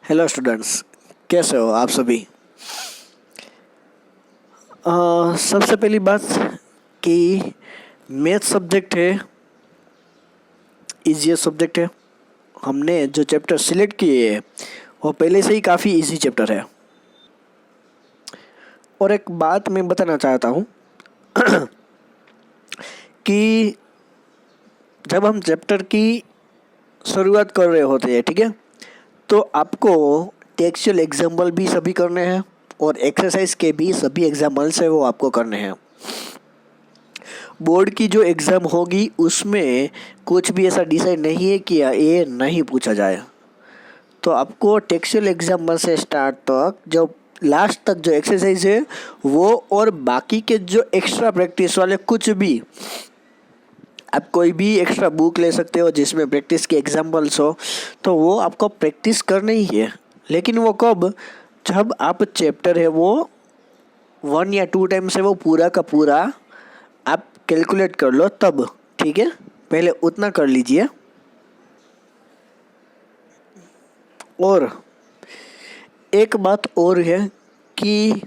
Hello students, कैसे हो आप सभी। सबसे पहली बात कि मैथ सब्जेक्ट है, इजीएस्ट सब्जेक्ट है। हमने जो चैप्टर सिलेक्ट किए हैं वो पहले से ही काफ़ी इजी चैप्टर है। और एक बात मैं बताना चाहता हूँ कि जब हम चैप्टर की शुरुआत कर रहे होते हैं, ठीक है, तो आपको टेक्सचुअल एग्जाम्पल भी सभी करने हैं और एक्सरसाइज के भी सभी एग्जाम्पल्स है वो आपको करने हैं। बोर्ड की जो एग्ज़ाम होगी उसमें कुछ भी ऐसा डिसाइड नहीं है कि ये नहीं पूछा जाए। तो आपको टेक्सचुअल एग्जाम्पल से स्टार्ट तक जो लास्ट तक जो एक्सरसाइज है वो और बाकी के जो एक्स्ट्रा प्रैक्टिस वाले कुछ भी, आप कोई भी एक्स्ट्रा बुक ले सकते हो जिसमें प्रैक्टिस के एग्जाम्पल्स हो, तो वो आपको प्रैक्टिस करनी ही है। लेकिन वो कब, जब आप चैप्टर है वो 1 या 2 टाइम से वो पूरा का पूरा आप कैलकुलेट कर लो तब, ठीक है। पहले उतना कर लीजिए। और एक बात और है कि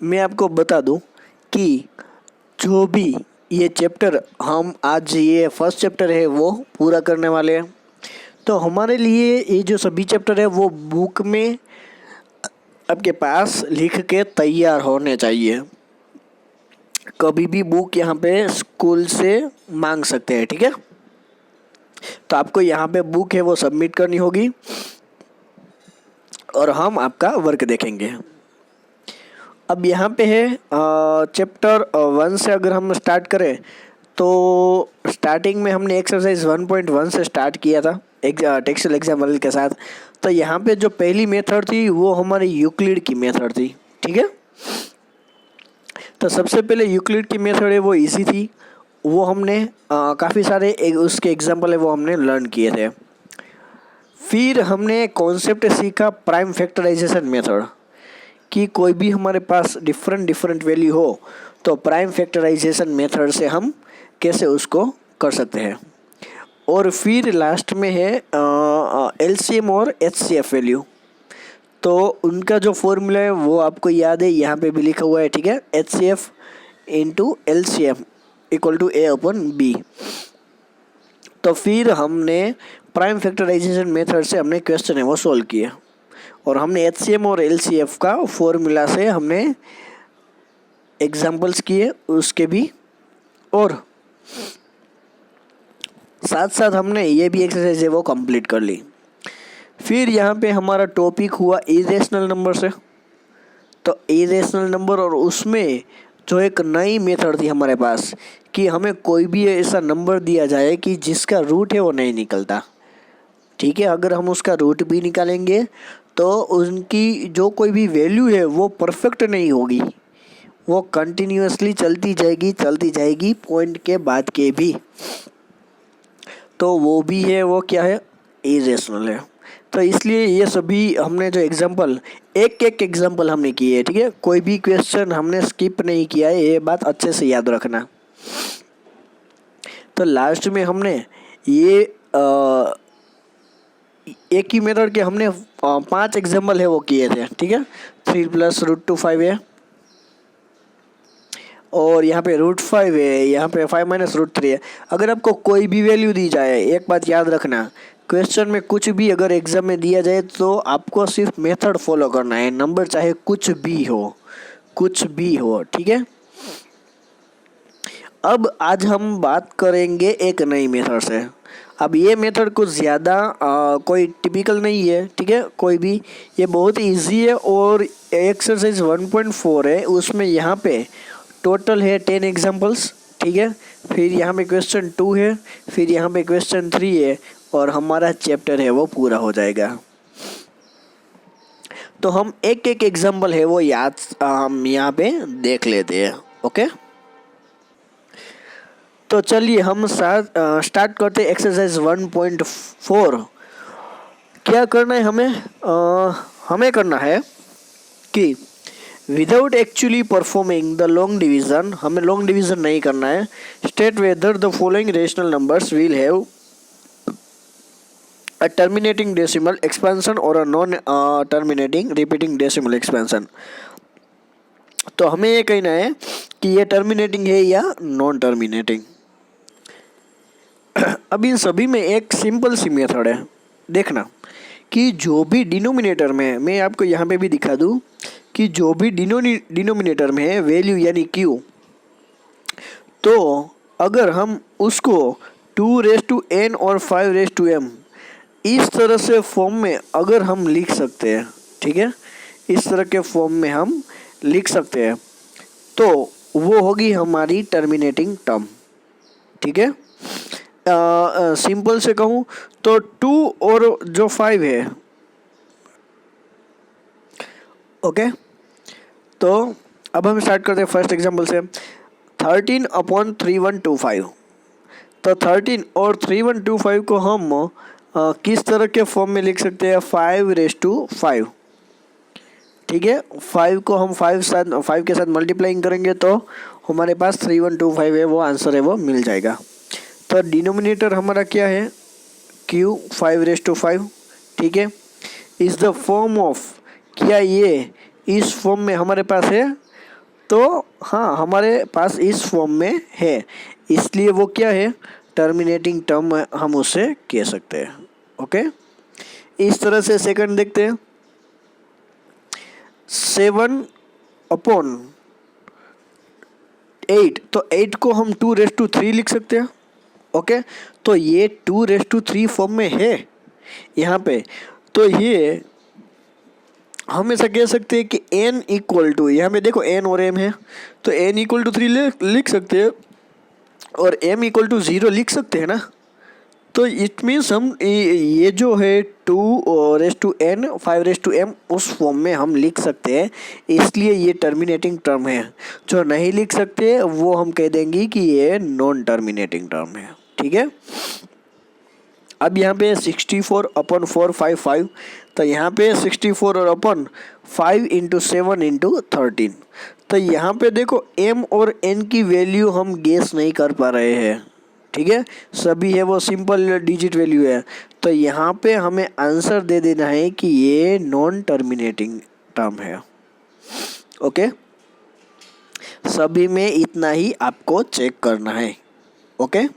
मैं आपको बता दूं कि जो भी ये चैप्टर हम आज ये फर्स्ट चैप्टर है वो पूरा करने वाले हैं, तो हमारे लिए ये जो सभी चैप्टर है वो बुक में आपके पास लिख के तैयार होने चाहिए। कभी भी बुक यहाँ पे स्कूल से मांग सकते हैं, ठीक है। तो आपको यहाँ पे बुक है वो सबमिट करनी होगी और हम आपका वर्क देखेंगे। अब यहाँ पे है चैप्टर 1 से अगर हम स्टार्ट करें तो स्टार्टिंग में हमने एक्सरसाइज 1.1 से स्टार्ट किया था टेक्सचुअल एग्जाम्पल के साथ। तो यहाँ पे जो पहली मेथड थी वो हमारी यूक्लिड की मेथड थी, ठीक है। तो सबसे पहले यूक्लिड की मेथड है वो इजी थी, वो हमने काफ़ी सारे उसके एग्जाम्पल है वो हमने लर्न किए थे। फिर हमने कॉन्सेप्ट सीखा प्राइम फैक्टराइजेशन मेथड, कि कोई भी हमारे पास डिफरेंट वैल्यू हो तो प्राइम फैक्टराइजेशन मेथड से हम कैसे उसको कर सकते हैं। और फिर लास्ट में है एलसीएम और एचसीएफ वैल्यू। तो उनका जो फॉर्मूला है वो आपको याद है, यहाँ पे भी लिखा हुआ है, ठीक है। HCF into LCM equal to A upon B. तो फिर हमने प्राइम फैक्टराइजेशन मेथड से हमने क्वेश्चन है वो सॉल्व किया और हमने एचसीएम और एलसीएफ का फॉर्मूला से हमने एग्जाम्पल्स किए उसके भी, और साथ साथ हमने ये भी एक्सरसाइज है वो कंप्लीट कर ली। फिर यहाँ पे हमारा टॉपिक हुआ इरेशनल नंबर से। तो इरेशनल नंबर, और उसमें जो एक नई मेथड थी हमारे पास कि हमें कोई भी ऐसा नंबर दिया जाए कि जिसका रूट है वो नहीं निकलता, ठीक है। अगर हम उसका रूट भी निकालेंगे तो उनकी जो कोई भी वैल्यू है वो परफेक्ट नहीं होगी, वो कंटिन्यूअसली चलती जाएगी पॉइंट के बाद के भी, तो वो भी है वो क्या है, इरेशनल है। तो इसलिए ये सभी हमने जो एग्जांपल एक एग्जांपल हमने किए है, ठीक है। कोई भी क्वेश्चन हमने स्किप नहीं किया है, ये बात अच्छे से याद रखना। तो लास्ट में हमने ये एक ही मेथड के हमने 5 एग्जाम्पल है वो किए थे, ठीक है। 3 + √2 5 है, और यहाँ पे √5 है, यहाँ पे 5 - √3 है। अगर आपको कोई भी वैल्यू दी जाए, एक बात याद रखना, क्वेश्चन में कुछ भी अगर एग्जाम में दिया जाए तो आपको सिर्फ मेथड फॉलो करना है, नंबर चाहे कुछ भी हो, ठीक है। अब आज हम बात करेंगे एक नई मेथड से। अब ये मेथड कुछ ज़्यादा कोई टिपिकल नहीं है, ठीक है, कोई भी, ये बहुत ही ईजी है। और एक्सरसाइज 1.4 है, उसमें यहाँ पे टोटल है 10 एग्जाम्पल्स, ठीक है। फिर यहाँ पे क्वेश्चन 2 है, फिर यहाँ पे क्वेश्चन 3 है, और हमारा चैप्टर है वो पूरा हो जाएगा। तो हम एक एग्जाम्पल है वो हम यहाँ पे देख लेते हैं, ओके। तो चलिए हम स्टार्ट करते हैं एक्सरसाइज 1.4। क्या करना है हमें करना है कि without actually performing the long division, हमें लॉन्ग डिवीजन नहीं करना है। State whether the following rational numbers will have a terminating decimal expansion और a non terminating repeating decimal expansion. तो हमें ये कहना है कि ये टर्मिनेटिंग है या नॉन टर्मिनेटिंग। अब इन सभी में एक सिंपल सी मेथड है, देखना कि जो भी डिनोमिनेटर में, मैं आपको यहाँ पे भी दिखा दूँ कि जो भी डिनोमिनेटर में है वैल्यू यानी क्यू, तो अगर हम उसको 2n और 5m इस तरह से फॉर्म में अगर हम लिख सकते हैं, ठीक है, इस तरह के फॉर्म में हम लिख सकते हैं, तो वो होगी हमारी टर्मिनेटिंग टर्म। ठीक है, सिंपल से कहूँ तो 2 और जो 5 है, ओके। तो अब हम स्टार्ट करते हैं फर्स्ट एग्जांपल से, 13/3125। तो 13 और 3125 को हम किस तरह के फॉर्म में लिख सकते हैं, 5/5। ठीक है, 5 को हम 5 के साथ मल्टीप्लाइंग करेंगे तो हमारे पास 3125 है, वो आंसर है, वो मिल जाएगा। तो डिनोमिनेटर हमारा क्या है, q 5/5। ठीक है, इज द फॉर्म ऑफ, क्या ये इस फॉर्म में हमारे पास है, तो हाँ हमारे पास इस फॉर्म में है, इसलिए वो क्या है, टर्मिनेटिंग टर्म हम उसे कह सकते हैं। ओके, इस तरह से सेकंड देखते हैं, 7/8। तो 8 को हम 2/3 लिख सकते हैं। ओके, तो ये 2/3 फॉर्म में है यहाँ पे, तो ये हम ऐसा कह सकते हैं कि n इक्वल टू, यहाँ पे देखो n और m है, तो n इक्वल टू 3 लिख सकते हैं और m इक्वल टू 0 लिख सकते हैं ना। तो इट मीन्स हम ये जो है 2n 5m उस फॉर्म में हम लिख सकते हैं, इसलिए ये टर्मिनेटिंग टर्म है। जो नहीं लिख सकते वो हम कह देंगे कि ये नॉन टर्मिनेटिंग टर्म है। ठीक है, अब यहाँ पे 64/455, तो यहाँ पे 64 और अपन 5 × 7 × 13। तो यहाँ पे देखो m और n की वैल्यू हम गेस नहीं कर पा रहे हैं। ठीक है, सभी है वो सिंपल डिजिट वैल्यू है, तो यहाँ पे हमें आंसर दे देना है कि ये नॉन टर्मिनेटिंग टर्म है। ओके, सभी में इतना ही आपको चेक करना है। ओके,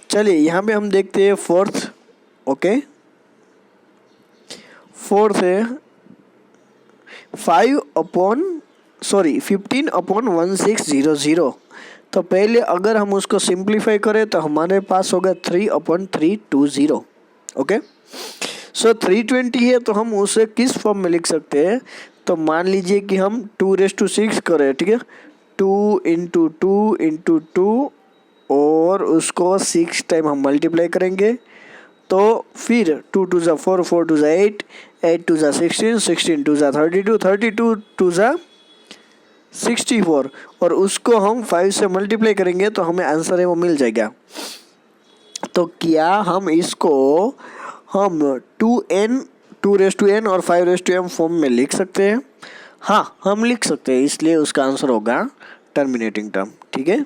चलिए यहाँ पे हम देखते हैं फोर्थ। ओके, फोर्थ है 15/1600। तो पहले अगर हम उसको सिंप्लीफाई करें तो हमारे पास होगा 3/320। ओके, सो 320 है, तो हम उसे किस फॉर्म में लिख सकते हैं, तो मान लीजिए कि हम 2/6 करें। ठीक है, 2 × 2 × 2 और उसको 6 टाइम हम मल्टीप्लाई करेंगे, तो फिर 2 2 ज़ा 4, 4 2 ज़ा 8, 8 2 ज़ा 16, 16 2 ज़ा 32, 32 2 ज़ा 64, और उसको हम 5 से मल्टीप्लाई करेंगे तो हमें आंसर है वो मिल जाएगा। तो क्या हम इसको हम 2n और 5m फॉर्म में लिख सकते हैं? हाँ, हम लिख सकते हैं, इसलिए उसका आंसर होगा टर्मिनेटिंग टर्म। ठीक है,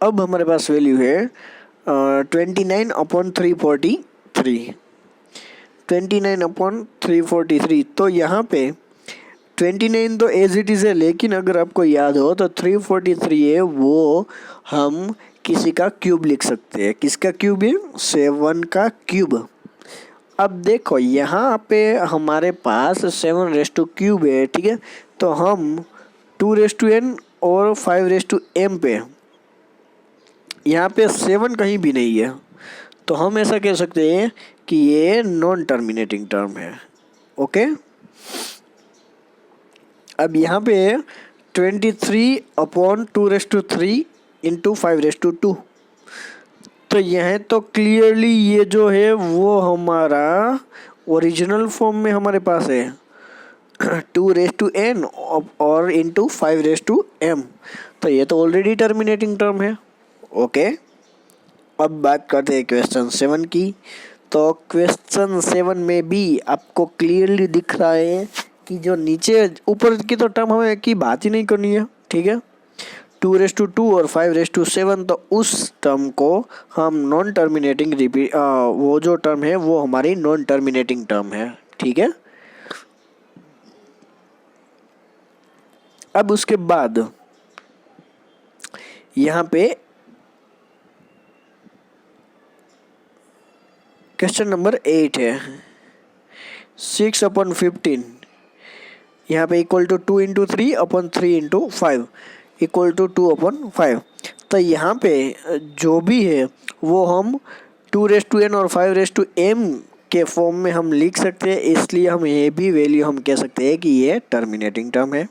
अब हमारे पास वैल्यू है 29/343, 29/343। तो यहाँ पे 29 तो एज इट इज़ है, लेकिन अगर आपको याद हो तो 343 है वो हम किसी का क्यूब लिख सकते हैं। किसका क्यूब है? 7 का क्यूब। अब देखो यहाँ पे हमारे पास 7³ है। ठीक है, तो हम 2n और 5m पे, यहाँ पे 7 कहीं भी नहीं है, तो हम ऐसा कह सकते हैं कि ये नॉन टर्मिनेटिंग टर्म है। ओके, अब यहाँ पे 23/2/3 × 5/2। तो यह तो क्लियरली ये जो है वो हमारा ओरिजिनल फॉर्म में हमारे पास है 2n और × 5m, तो ये तो ऑलरेडी टर्मिनेटिंग टर्म है। ओके, अब बात करते हैं क्वेश्चन 7 की। तो क्वेश्चन 7 में भी आपको क्लियरली दिख रहा है कि जो नीचे ऊपर की तो टर्म हमें की बात ही नहीं करनी है। ठीक है, 2/2 और 5/7, तो उस टर्म को हम नॉन टर्मिनेटिंग रिपीट, वो जो टर्म है वो हमारी नॉन टर्मिनेटिंग टर्म है, ठीक है। अब उसके बाद यहाँ पे क्वेश्चन नंबर 8 है, 6/15 यहाँ पे इक्वल टू 2/3/3/5 इक्वल टू 2/5। तो यहाँ पे जो भी है वो हम 2n और 5m के फॉर्म में हम लिख सकते हैं, इसलिए हम ये भी वैल्यू हम कह सकते हैं कि ये टर्मिनेटिंग टर्म है।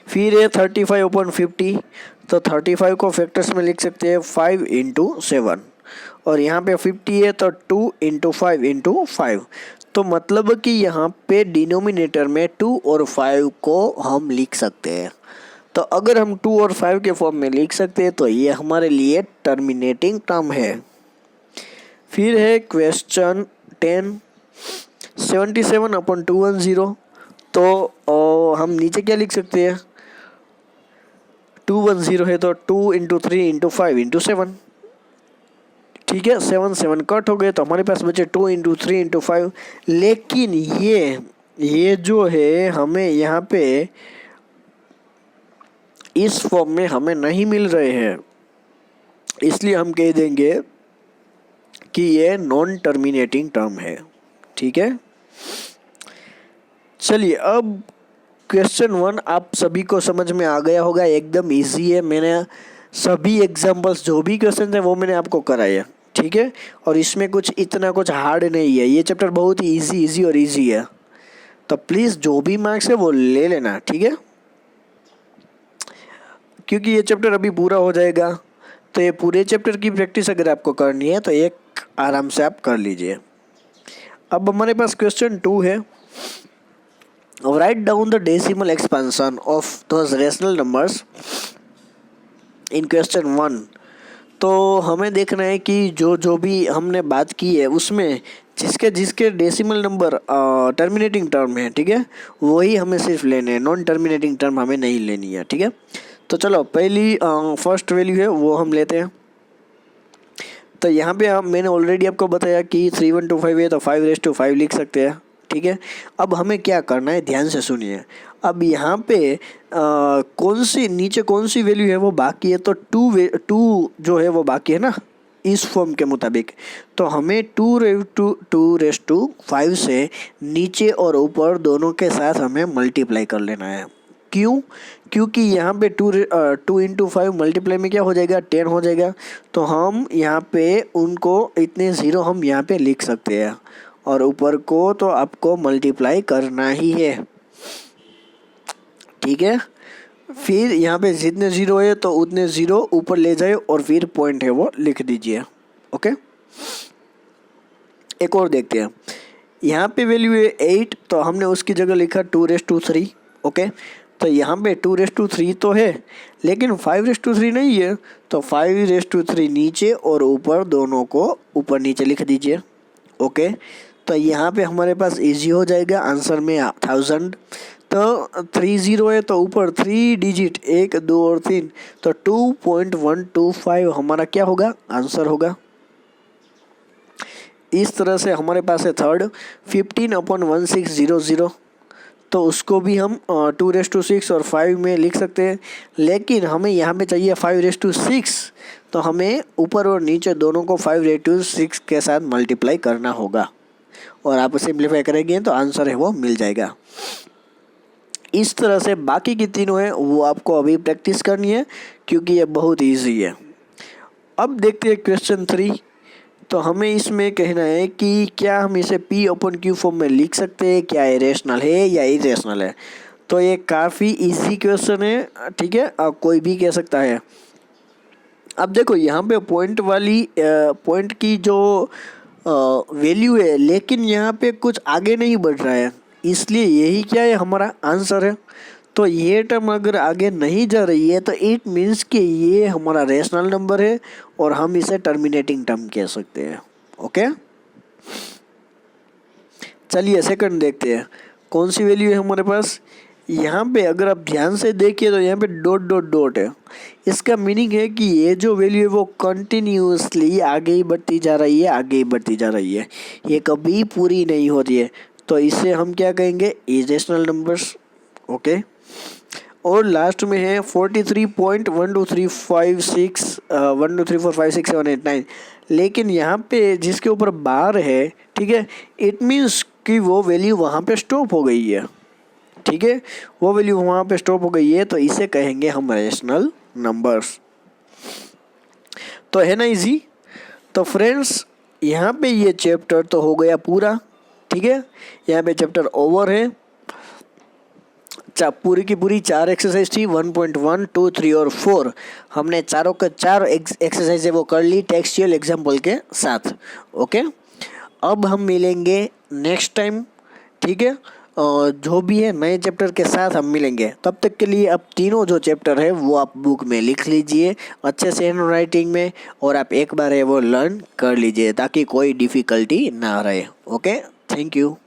फिर है 35/50, तो 35 को फैक्टर्स में लिख सकते हैं 5/7, और यहाँ पे 50 है तो 2/5/5। तो मतलब कि यहाँ पे डिनोमिनेटर में 2 और 5 को हम लिख सकते हैं। तो अगर हम 2 और 5 के फॉर्म में लिख सकते हैं तो ये हमारे लिए टर्मिनेटिंग टर्म है। फिर है क्वेश्चन 10, 77/210, तो हम नीचे क्या लिख सकते हैं, 210 है तो 2 × 3 × 5 × 7, ठीक है। 7 कट हो गए तो हमारे पास बचे 2 × 3 × 5। लेकिन ये जो है हमें यहाँ पे इस फॉर्म में हमें नहीं मिल रहे हैं, इसलिए हम कह देंगे कि ये नॉन टर्मिनेटिंग टर्म है, ठीक है। चलिए अब क्वेश्चन 1 आप सभी को समझ में आ गया होगा, एकदम इजी है। मैंने सभी एग्जांपल्स जो भी क्वेश्चन है वो मैंने आपको कराए हैं, ठीक है। और इसमें इतना कुछ हार्ड नहीं है, ये चैप्टर बहुत ही इजी और इजी है। तो प्लीज़ जो भी मार्क्स है वो ले लेना, ठीक है, क्योंकि ये चैप्टर अभी पूरा हो जाएगा। तो ये पूरे चैप्टर की प्रैक्टिस अगर आपको करनी है तो एक आराम से आप कर लीजिए। अब हमारे पास क्वेश्चन 2 है, write down the decimal expansion of those rational numbers in question 1। तो हमें देखना है कि जो भी हमने बात की है उसमें जिसके डेसिमल नंबर टर्मिनेटिंग टर्म है, ठीक है, वही हमें सिर्फ लेने हैं, नॉन टर्मिनेटिंग टर्म हमें नहीं लेनी है, ठीक है। तो चलो पहली फर्स्ट वैल्यू है वो हम लेते हैं। तो यहाँ पे मैंने ऑलरेडी आपको बताया कि 3125 है तो 5/5 लिख सकते हैं, ठीक है। अब हमें क्या करना है, ध्यान से सुनिए। अब यहाँ पे नीचे कौन सी वैल्यू है वो बाकी है, तो 2 जो है वो बाकी है ना इस फॉर्म के मुताबिक। तो हमें 2/5 से नीचे और ऊपर दोनों के साथ हमें मल्टीप्लाई कर लेना है। क्यों? क्योंकि यहाँ पे 2 × 5 मल्टीप्लाई में क्या हो जाएगा, 10 हो जाएगा। तो हम यहाँ पे उनको इतने ज़ीरो हम यहाँ पे लिख सकते हैं, और ऊपर को तो आपको मल्टीप्लाई करना ही है, ठीक है। फिर यहाँ पे जितने ज़ीरो है तो उतने ज़ीरो ऊपर ले जाए और फिर पॉइंट है वो लिख दीजिए, ओके। एक और देखते हैं, यहाँ पे वैल्यू है 8, तो हमने उसकी जगह लिखा 2/3, ओके। तो यहाँ पे 2/3 तो है लेकिन 5/3 नहीं है, तो 5/3 नीचे और ऊपर दोनों को ऊपर नीचे लिख दीजिए, ओके। तो यहाँ पे हमारे पास इजी हो जाएगा, आंसर में 1000। तो 30 है तो ऊपर 3 डिजिट 1 2 और 3, तो 2.125 हमारा क्या होगा, आंसर होगा। इस तरह से हमारे पास है थर्ड 15/1600, तो उसको भी हम 2/6 और 5 में लिख सकते हैं। लेकिन हमें यहाँ पे चाहिए 5/6, तो हमें ऊपर और नीचे दोनों को 5/6 के साथ मल्टीप्लाई करना होगा, और आप सिंप्लीफाई करेंगे तो आंसर है वो मिल जाएगा। इस तरह से बाकी की तीनों है वो आपको अभी प्रैक्टिस करनी है क्योंकि ये बहुत ईजी है। अब देखते हैं क्वेश्चन 3। तो हमें इसमें कहना है कि क्या हम इसे P/Q फॉर्म में लिख सकते हैं, क्या ये रेशनल है या इरेशनल है। तो ये काफ़ी इजी क्वेश्चन है, ठीक है, कोई भी कह सकता है। अब देखो यहाँ पे पॉइंट की जो वैल्यू है, लेकिन यहाँ पे कुछ आगे नहीं बढ़ रहा है, इसलिए यही क्या है, हमारा आंसर है। तो ये टर्म अगर आगे नहीं जा रही है तो इट मीन्स कि ये हमारा रेशनल नंबर है और हम इसे टर्मिनेटिंग टर्म कह सकते हैं, ओके। चलिए सेकंड देखते हैं, कौन सी वैल्यू है हमारे पास, यहाँ पे अगर आप ध्यान से देखिए तो यहाँ पे डॉट डॉट डॉट है। इसका मीनिंग है कि ये जो वैल्यू है वो कंटिन्यूसली आगे ही बढ़ती जा रही है, आगे ही बढ़ती जा रही है, ये कभी पूरी नहीं होती है। तो इसे हम क्या कहेंगे, इरेशनल नंबर्स। ओके। और लास्ट में है 43.12356 1 2 3 4 5 6 7 8 9। लेकिन यहाँ पे जिसके ऊपर बार है, ठीक है, इट मीन्स कि वो वैल्यू वहाँ पे स्टॉप हो गई है। ठीक है, वो वैल्यू वहाँ पे स्टॉप हो गई है, तो इसे कहेंगे हम रेशनल नंबर्स। तो है ना इजी। तो फ्रेंड्स यहाँ पे ये चैप्टर तो हो गया पूरा। ठीक है, यहाँ पे चैप्टर ओवर है। पूरी की पूरी 4 एक्सरसाइज थी, 1.1 2 3 और 4। हमने चारों के 4 एक्सरसाइज है वो कर ली टेक्सचुअल एग्जाम्पल के साथ। ओके, अब हम मिलेंगे नेक्स्ट टाइम। ठीक है, जो भी है नए चैप्टर के साथ हम मिलेंगे। तब तक के लिए अब तीनों जो चैप्टर है वो आप बुक में लिख लीजिए अच्छे से हैंड राइटिंग में, और आप एक बार है वो लर्न कर लीजिए ताकि कोई डिफ़िकल्टी ना रहे। Okay, thank you.